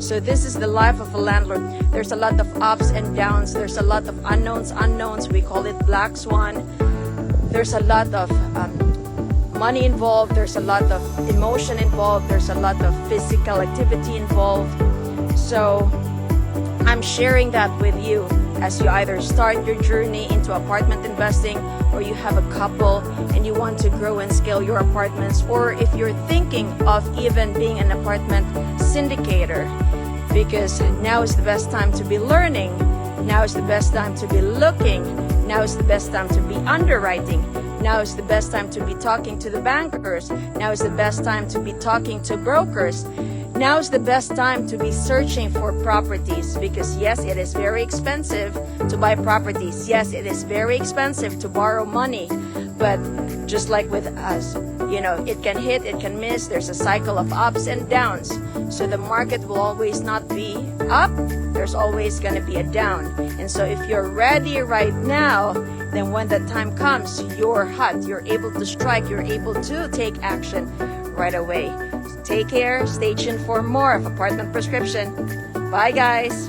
So this is the life of a landlord. There's a lot of ups and downs. There's a lot of unknowns. We call it black swan. There's a lot of money involved. There's a lot of emotion involved. There's a lot of physical activity involved. So I'm sharing that with you as you either start your journey into apartment investing, or you have a couple and you want to grow and scale your apartments, or if you're thinking of even being an apartment syndicator, because now is the best time to be learning, now is the best time to be looking, now is the best time to be underwriting, now is the best time to be talking to the bankers, now is the best time to be talking to brokers. Now is the best time to be searching for properties, because yes, it is very expensive to buy properties. Yes, it is very expensive to borrow money. But just like with us, it can hit, it can miss. There's a cycle of ups and downs. So the market will always not be up. There's always going to be a down. And so if you're ready right now, then when that time comes, you're hot. You're able to strike. You're able to take action right away. Take care. Stay tuned for more of Apartment Prescription. Bye, guys.